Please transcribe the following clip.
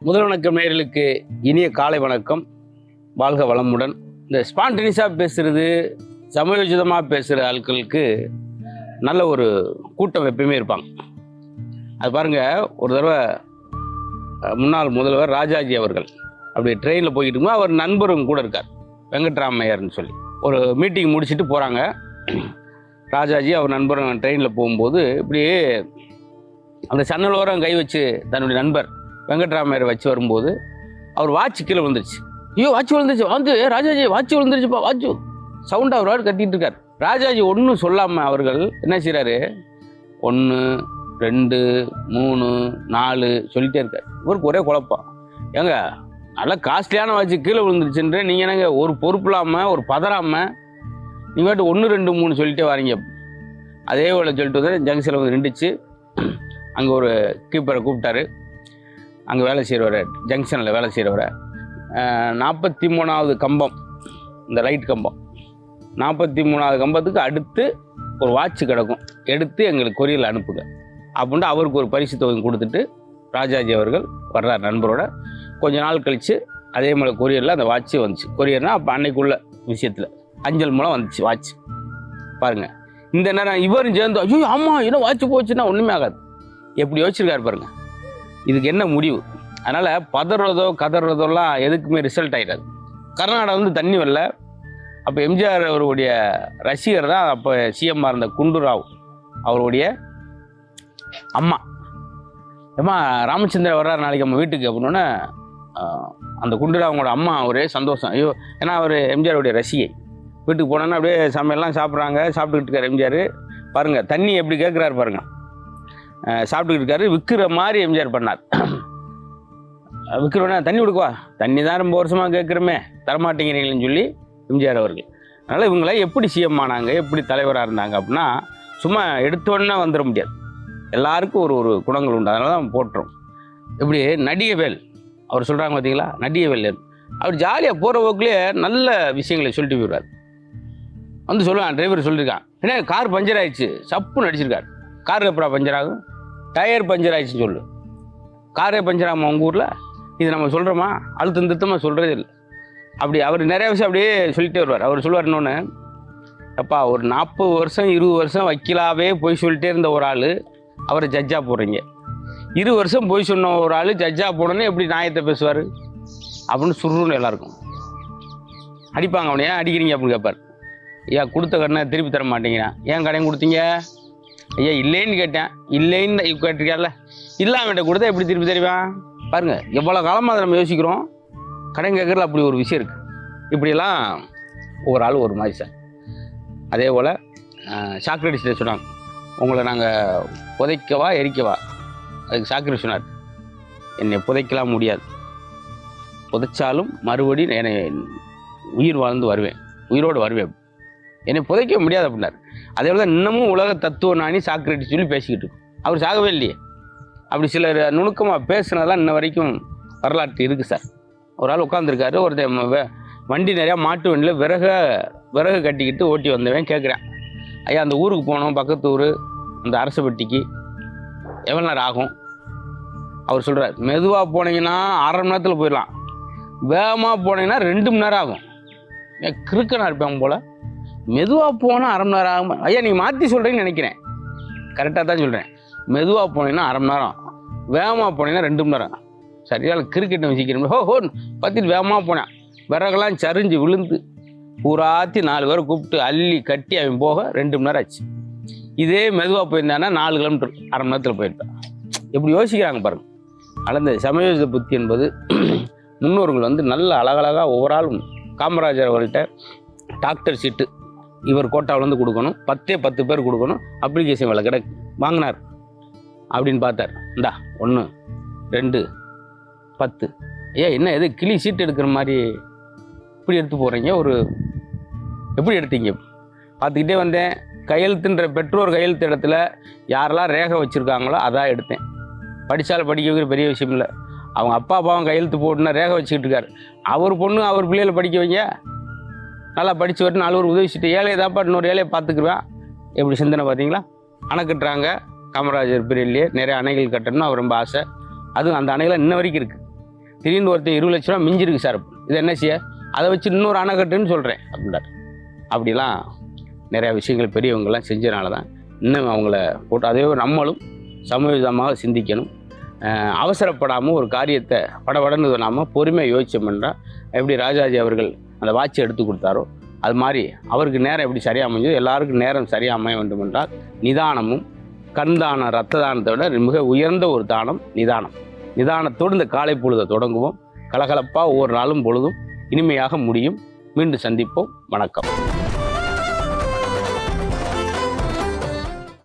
முதல் வணக்கம் நேயர்களுக்கு இனிய காலை வணக்கம். வாழ்க வளமுடன். இந்த ஸ்பான்டனியஸாக பேசுகிறது, சமயோஜிதமாக பேசுகிற ஆட்களுக்கு நல்ல ஒரு கூட்டம் எப்பயுமே இருப்பாங்க. அது பாருங்கள், ஒரு தடவை முன்னாள் முதல்வர் ராஜாஜி அவர்கள் அப்படி ட்ரெயினில் போய்கிட்டு இருக்கும்போது அவர் நண்பரும் கூட இருக்கார், வெங்கட்ராமையர்னு சொல்லி. ஒரு மீட்டிங் முடிச்சுட்டு போகிறாங்க. ராஜாஜி அவர் நண்பரும் ட்ரெயினில் போகும்போது இப்படியே அந்த சன்னலோரம் கை வச்சு தன்னுடைய நண்பர் வெங்கட்ராமையர் வச்சு வரும்போது அவர் வாட்ச் கீழே விழுந்துருச்சு. ஐயோ வாட்ச் விழுந்துருச்சு, வந்து ராஜாஜி வாட்ச் விழுந்துருச்சுப்பா, வாட்ச் சவுண்டாக ஒரு வாட் கட்டிகிட்டு இருக்கார். ராஜாஜி ஒன்றும் சொல்லாமல் அவர்கள் என்ன செய்கிறாரு, 1 2 3 4 சொல்லிகிட்டே இருக்கார். இவருக்கு ஒரே குழப்பம். ஏங்க நல்லா காஸ்ட்லியான வாட்ச் கீழே விழுந்துருச்சுன்ற நீங்கள் என்னங்க ஒரு பொறுப்பு இல்லாமல் ஒரு பதறாமல் நீங்கள் வாட்டு 1 2 3 சொல்லிட்டே வரீங்க. அதே போல் சொல்லிட்டு வந்து ஜங்ஷனில் வந்து நின்றுச்சு. அங்கே ஒரு கீப்பரை கூப்பிட்டாரு. அங்கே வேலை செய்கிறவரை, ஜங்ஷனில் வேலை செய்கிறவரை, 43வது கம்பம், இந்த லைட் கம்பம், 43வது கம்பத்துக்கு அடுத்து ஒரு வாட்ச் கிடக்கும், எடுத்து எங்களுக்கு கொரியரில் அனுப்புங்க அப்படின்ட்டு அவருக்கு ஒரு பரிசு தொகை கொடுத்துட்டு ராஜாஜி அவர்கள் வர்றார் நண்பரோட. கொஞ்ச நாள் கழித்து அதே மாதிரி கொரியரில் அந்த வாட்ச்சு வந்துச்சு. கொரியர்னால் அப்போ அன்னைக்குள்ள விஷயத்தில் அஞ்சல் மூலம் வந்துச்சு வாட்ச். பாருங்கள், இந்த நேரம் இவரும் சேர்ந்து ஐயோ ஆமாம் என்ன வாட்ச் போச்சுன்னா ஒன்றுமே ஆகாது, எப்படி யோசிச்சிருக்காரு பாருங்கள். இதுக்கு என்ன முடிவு? அதனால் பதறதோ கதறதோலாம் எதுக்குமே ரிசல்ட் ஆகிடாது. கர்நாடகா வந்து தண்ணி வரல. அப்போ எம்ஜிஆர் அவருடைய ரசிகர் தான் அப்போ சிஎம்மாக இருந்த குண்டுராவ் அவருடைய அம்மா. ஏம்மா ராமச்சந்திரன் வர்றாரு நாளைக்கு நம்ம வீட்டுக்கு அப்படின்னோடனே அந்த குண்டுராவங்களோட அம்மா ஒரே சந்தோஷம். ஐயோ, ஏன்னா அவர் எம்ஜிஆருடைய ரசிகை. வீட்டுக்கு போனோன்னா அப்படியே சமையல்லாம் சாப்பிட்றாங்க, சாப்பிட்டுக்கிட்டு இருக்கார் எம்ஜிஆர். பாருங்கள் தண்ணி எப்படி கேட்குறாரு பாருங்கள், சாப்பிட்டுக்கிட்டு இருக்காரு. விற்கிற மாதிரி எம்ஜிஆர் பண்ணார். விற்கிறோன்னா தண்ணி கொடுக்குவா, தண்ணி தான் ரொம்ப வருஷமாக கேட்குறமே, தரமாட்டேங்கிறீங்களேன்னு சொல்லி எம்ஜிஆர் அவர்கள். அதனால் இவங்களாம் எப்படி சிஎம் ஆனாங்க, எப்படி தலைவராக இருந்தாங்க அப்படின்னா சும்மா எடுத்தோன்னே வந்துட முடியாது. எல்லாருக்கும் ஒரு ஒரு குணங்கள் உண்டு. அதனால தான் போட்டுரும். இப்படி நடிகவேல் அவர் சொல்கிறாங்க பார்த்தீங்களா, நடிகவேல் அவர் ஜாலியாக போகிற போக்குலேயே நல்ல விஷயங்களை சொல்லிட்டு போயிடுவார். வந்து சொல்லுவான், டிரைவர் சொல்லியிருக்கான், ஏன்னா கார் பஞ்சர் ஆயிடுச்சு, சப்புன்னு அடிச்சிருக்காரு. கார் எப்படா பஞ்சர் ஆகும், டயர் பஞ்சர் ஆயிடுச்சுன்னு சொல்லு. காரே பஞ்சர் ஆகும் உங்கள் ஊரில், இது நம்ம சொல்கிறோமா? அழுத்தம் திருத்தமாக சொல்கிறதே இல்லை. அப்படி அவர் நிறைய விஷயம் அப்படியே சொல்லிட்டே வருவார். அவர் சொல்லுவார் இன்னொன்று, அப்பா ஒரு 40 வருஷம் 20 வருஷம் வக்கீலாகவே போய் சொல்லிட்டே இருந்த ஒரு ஆள் அவரை ஜட்ஜாக போடுறீங்க. 20 வருஷம் போய் சொன்ன ஒரு ஆள் ஜட்ஜாக போடணுன்னு எப்படி நியாயத்தை பேசுவார் அப்படின்னு சுருன்னு எல்லாருக்கும் அடிப்பாங்க. அவனை ஏன் அடிக்கிறீங்க அப்படின்னு கேட்பார். ஐயா கொடுத்த கடனை திருப்பி தர மாட்டேங்கிறான், ஏன் கடன் கொடுத்தீங்க? ஐயா இல்லைன்னு கேட்டேன், இல்லைன்னு கேட்டிருக்கார்ல, இல்லாமட்ட கொடுத்தா எப்படி திருப்பி தருவான்? பாருங்கள் எவ்வளோ காலமாக அதை நம்ம யோசிக்கிறோம். கடன் கேட்குறதுல அப்படி ஒரு விஷயம் இருக்குது. இப்படியெல்லாம் ஒவ்வொரு ஆள் ஒரு மாதிரி சார். அதே போல் சாக்ரட்டிஸ்ட சொன்னாங்க, உங்களை நாங்கள் புதைக்கவா எரிக்கவா? அதுக்கு சாக்ரட்டிஸ் சொன்னார், என்னை புதைக்கலாம் முடியாது, புதைச்சாலும் மறுபடியும் என்னை உயிர் வாழ்ந்து வருவேன், உயிரோடு வருவேன், என்னை புதைக்க முடியாது அப்படின்னார். அதே போல் தான் இன்னமும் உலக தத்துவ நாணி சாக்ரட்டிஸ் சொல்லி பேசிக்கிட்டு இருக்கும். அவர் சாகவே இல்லையே. அப்படி சிலர் நுணுக்கமாக பேசுனதெல்லாம் இன்ன வரைக்கும் வரலாற்று இருக்குது சார். ஒரு ஆள் உட்காந்துருக்காரு, ஒருத்தர் வண்டி நிறையா மாட்டு வண்டியில் விறகு கட்டிக்கிட்டு ஓட்டி வந்தவன் கேட்குறேன், ஐயா அந்த ஊருக்கு போனோம், பக்கத்து ஊர் அந்த அரசப்பட்டிக்கு எவ்வளோ நேரம் ஆகும்? அவர் சொல்கிறார், மெதுவாக போனீங்கன்னா 1/2 மணி நேரத்தில் போயிடலாம், வேகமாக போனீங்கன்னா 2 மணி நேரம் ஆகும். கிறுக்கனாக இருப்பேன் போல், மெதுவாக போனால் 1/2 மணி நேரம் ஆகும். ஐயா நீங்கள் மாற்றி சொல்கிறீங்கன்னு நினைக்கிறேன், கரெக்டாக தான் சொல்கிறேன். மெதுவாக போனீங்கன்னா 1/2 மணி நேரம், வேகமாக போனீங்கன்னா 2 மணி நேரம். சரியாக கிரிக்கெட்டை வச்சுக்கிறேன். ஹோன்னு பார்த்துட்டு வேகமாக போனேன், விறகெல்லாம் சரிஞ்சு விழுந்து பூராத்தி 4 பேரை கூப்பிட்டு அள்ளி கட்டி அவன் போக 2 மணி நேரம் ஆச்சு. இதே மெதுவாக போயிருந்தானா 4 கிலோமீட்டர் 1/2 மணி நேரத்தில் போயிருப்பேன். எப்படி யோசிக்கிறாங்க பாருங்கள். அளந்த சமயோஜித புத்தி என்பது முன்னோர்கள் வந்து நல்ல அழகழகாக ஒவ்வொரு ஆளும். காமராஜர் அவர்கள்ட்ட டாக்டர் சீட்டு இவர் கோட்டாவிலேருந்து கொடுக்கணும், 10 பேர் கொடுக்கணும், அப்ளிகேஷன் வேலை கிடக்கு, வாங்கினார் அப்படின்னு பார்த்தார். இந்தா 1 2 10. ஏன் என்ன எது கிளி சீட்டு எடுக்கிற மாதிரி இப்படி எடுத்து போகிறீங்க, ஒரு எப்படி எடுத்தீங்க? பார்த்துக்கிட்டே வந்தேன். கையெழுத்துன்ற பெற்றோர் கையெழுத்து இடத்துல யாரெல்லாம் ரேகை வச்சுருக்காங்களோ அதான் எடுத்தேன். படித்தாலும் படிக்க வைக்கிற பெரிய விஷயம் இல்லை. அவங்க அப்பா அப்பாவும் கையெழுத்து போட்டுன்னா ரேகை வச்சுக்கிட்டு இருக்காரு. அவர் பொண்ணு அவர் பிள்ளைகளை படிக்க வைங்க, நல்லா படித்து வரட்டு 4 பேர் உதவிச்சுட்டு ஏழையை தான்ப்பா இன்னொரு ஏழையை பார்த்துக்குருவேன். எப்படி சிந்தனை பார்த்தீங்களா? அணை கட்டுறாங்க. காமராஜர் பீரியட்லேயே நிறைய அணைகள் கட்டணும்னு அவர் ரொம்ப ஆசை. அதுவும் அந்த அணைகளாக இன்ன வரைக்கும் இருக்குது. திடீர்னு ஒருத்தர் 20 லட்ச ரூபா மிஞ்சிருக்கு சார், இது என்ன செய்ய, அதை வச்சு இன்னொரு அணை கட்டுன்னு சொல்கிறேன் அப்படின்றார். அப்படிலாம் நிறையா விஷயங்கள் பெரியவங்கெல்லாம் செஞ்சனால தான் இன்னும் அவங்கள போட்டு, அதே நம்மளும் சமூகமாக சிந்திக்கணும். அவசரப்படாமல் ஒரு காரியத்தை படபடன்னு சொல்லாமல் பொறுமையாக யோசிச்சோம்னா, எப்படி ராஜாஜி அவர்கள் அந்த வாட்சை எடுத்து கொடுத்தாரோ அது மாதிரி அவருக்கு நேரம் எப்படி சரியாக அமைஞ்சோ எல்லாருக்கும் நேரம் சரியாக அமைய வேண்டும் என்றால் நிதானமும், கண் தானம் ரத்த தானத்தை விட மிக உயர்ந்த ஒரு தானம் நிதானம். நிதானத்தோடு இந்த காலை பொழுதை தொடங்குவோம். கலகலப்பாக ஒவ்வொரு நாளும் பொழுதும் இனிமையாக முடியும். மீண்டும் சந்திப்போம். வணக்கம்.